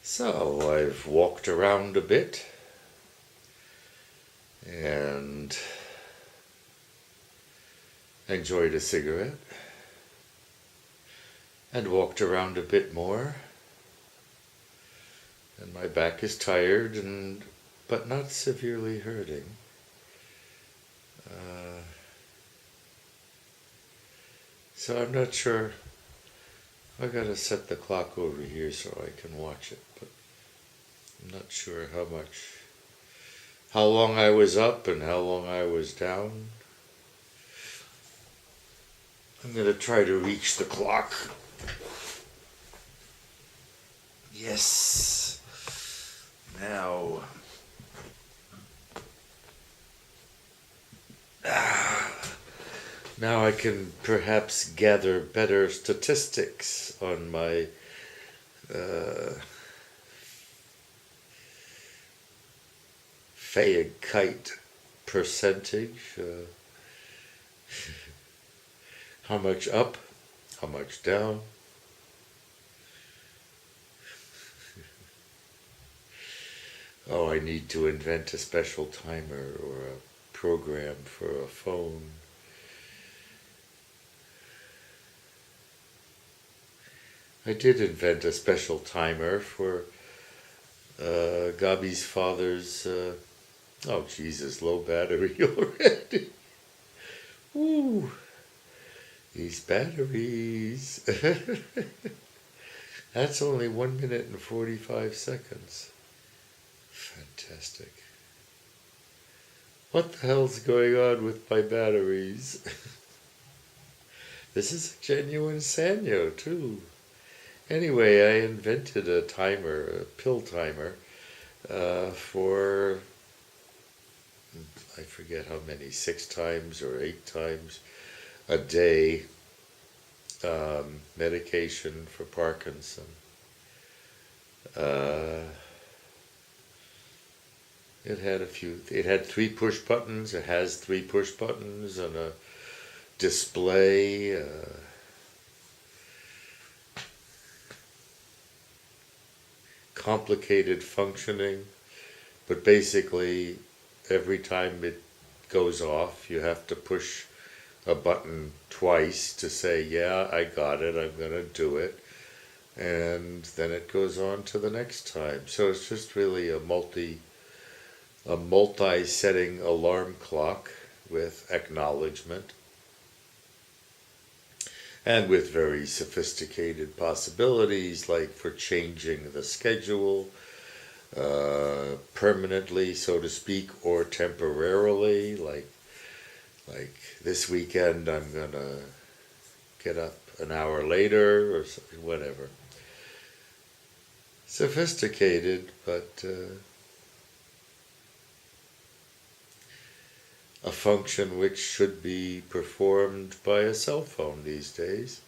So I've walked around a bit and enjoyed a cigarette and walked around a bit more, and my back is tired but not severely hurting. So I'm not sure. I gotta set the clock over here so I can watch it, but I'm not sure how long I was up and how long I was down. I'm gonna try to reach the clock. Yes. Now. Now I can perhaps gather better statistics on my Fayette percentage. How much up, how much down. Oh, I need to invent a special timer or a program for a phone. I did invent a special timer for Gabi's father's, oh Jesus, low battery already. Woo, these batteries. That's only 1 minute and 45 seconds. Fantastic. What the hell's going on with my batteries? This is a genuine Sanyo too. Anyway, I invented a timer, a pill timer, for, I forget how many, 6 times or 8 times a day, medication for Parkinson. It had 3 push buttons, it has 3 push buttons and a display, complicated functioning, but basically every time it goes off you have to push a button twice to say, yeah, I got it, I'm gonna do it, and then it goes on to the next time. So it's just really a multi-setting alarm clock with acknowledgement and with very sophisticated possibilities, like for changing the schedule permanently, so to speak, or temporarily, like this weekend I'm gonna get up an hour later or something, whatever. Sophisticated, but a function which should be performed by a cell phone these days.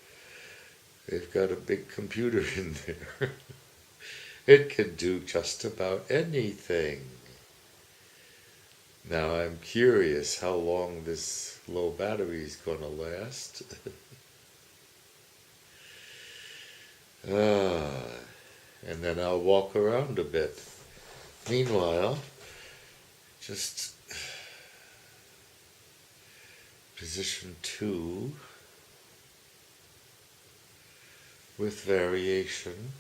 They've got a big computer in there. It can do just about anything. Now I'm curious how long this low battery is going to last. And then I'll walk around a bit. Meanwhile, just position 2 with variation.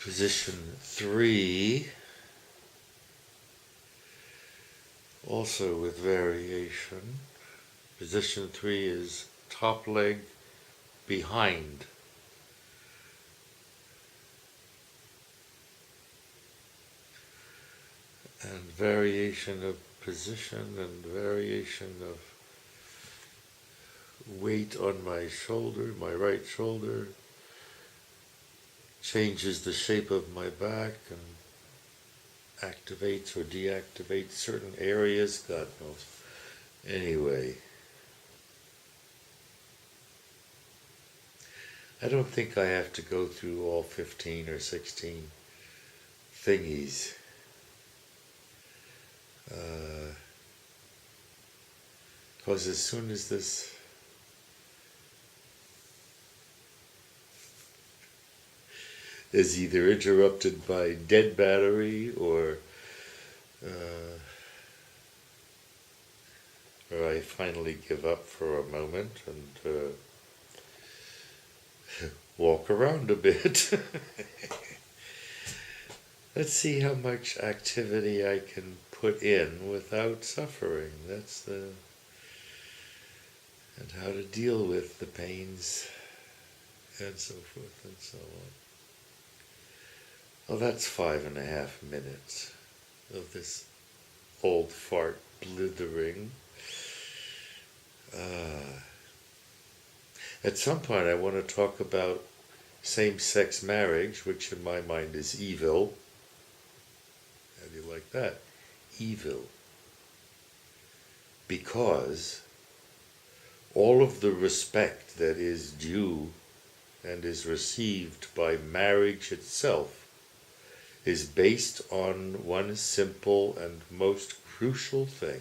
Position 3 also with variation. Position 3 is top leg behind. And variation of position and variation of weight on my shoulder, my right shoulder, changes the shape of my back and activates or deactivates certain areas, God knows. Anyway, I don't think I have to go through all 15 or 16 thingies. Because as soon as this is either interrupted by dead battery or I finally give up for a moment and walk around a bit. Let's see how much activity I can put in without suffering. And how to deal with the pains and so forth and so on. Well, that's 5.5 minutes of this old fart blithering. At some point I want to talk about same-sex marriage, which in my mind is evil. How do you like that? Evil. Because all of the respect that is due and is received by marriage itself is based on one simple and most crucial thing: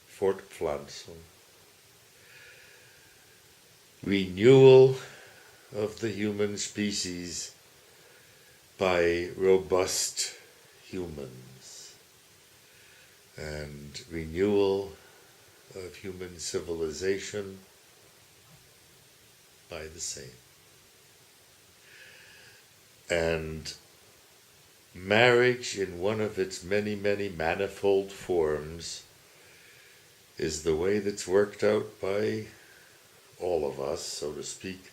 Fortpflanzung. Renewal of the human species by robust humans, and renewal of human civilization by the same. And marriage in one of its many, many manifold forms is the way that's worked out by all of us, so to speak,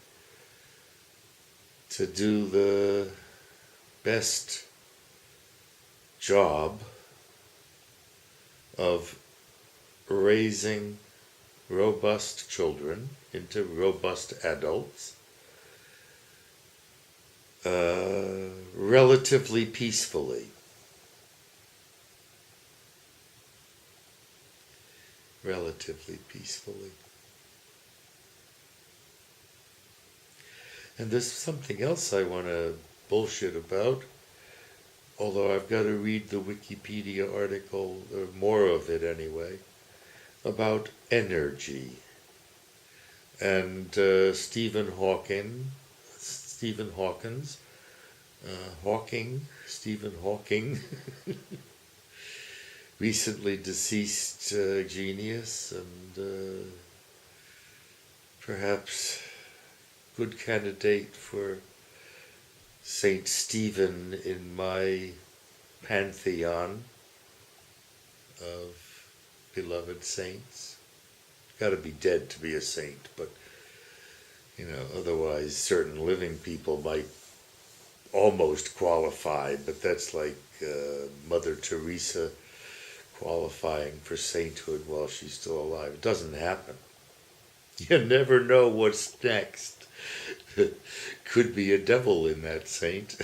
to do the best job of raising robust children into robust adults, relatively peacefully. Relatively peacefully. And there's something else I want to bullshit about, although I've got to read the Wikipedia article, or more of it anyway, about energy. And Stephen Hawking, recently deceased genius, and perhaps good candidate for Saint Stephen in my pantheon of beloved saints. Got to be dead to be a saint, but otherwise certain living people might almost qualify, but that's like Mother Teresa qualifying for sainthood while she's still alive. It doesn't happen. You never know what's next. Could be a devil in that saint.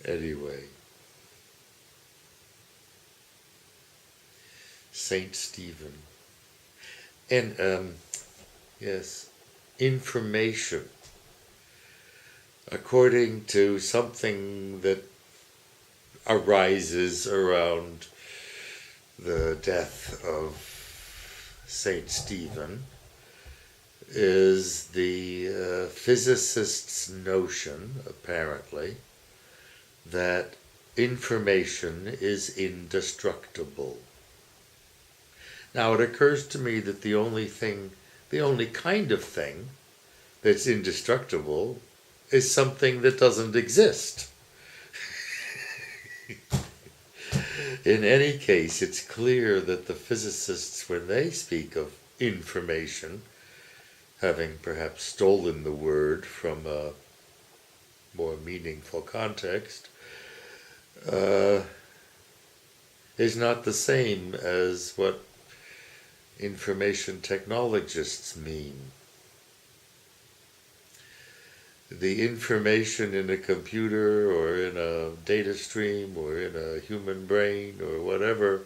Anyway, Saint Stephen. And yes, information. According to something that arises around the death of Saint Stephen, is the physicist's notion, apparently, that information is indestructible. Now, it occurs to me that the only kind of thing that's indestructible is something that doesn't exist. In any case, it's clear that the physicists, when they speak of information, having perhaps stolen the word from a more meaningful context, is not the same as what information technologists mean. The information in a computer or in a data stream or in a human brain or whatever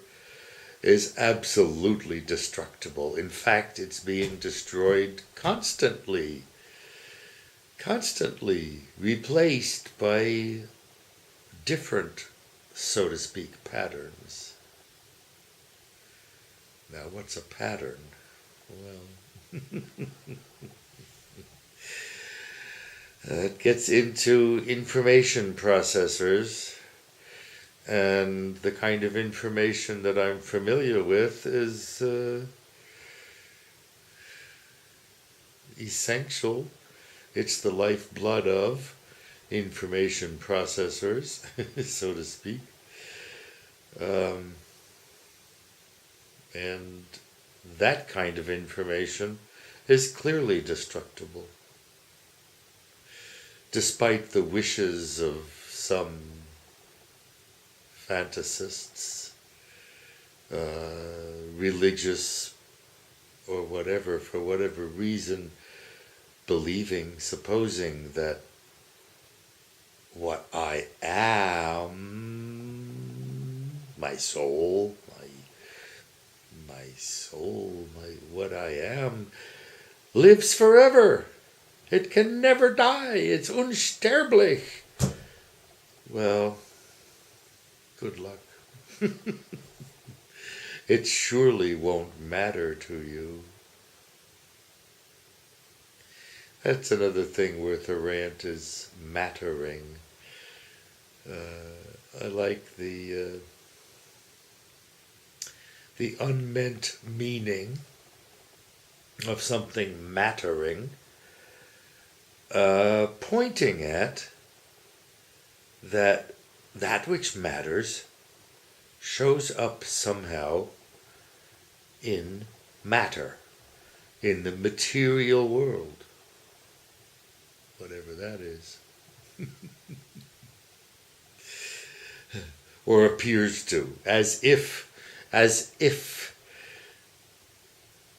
is absolutely destructible. In fact, it's being destroyed constantly, replaced by different, so to speak, patterns. Now, what's a pattern? Well, It gets into information processors, and the kind of information that I'm familiar with is essential. It's the lifeblood of information processors, so to speak. And that kind of information is clearly destructible, despite the wishes of some fantasists, religious or whatever, for whatever reason, supposing that what I am, my soul, what I am, lives forever. It can never die. It's unsterblich. Well, good luck. It surely won't matter to you. That's another thing worth a rant, is mattering. I like the unmeant meaning of something mattering, pointing at that which matters shows up somehow in matter, in the material world, whatever that is. Or appears to, as if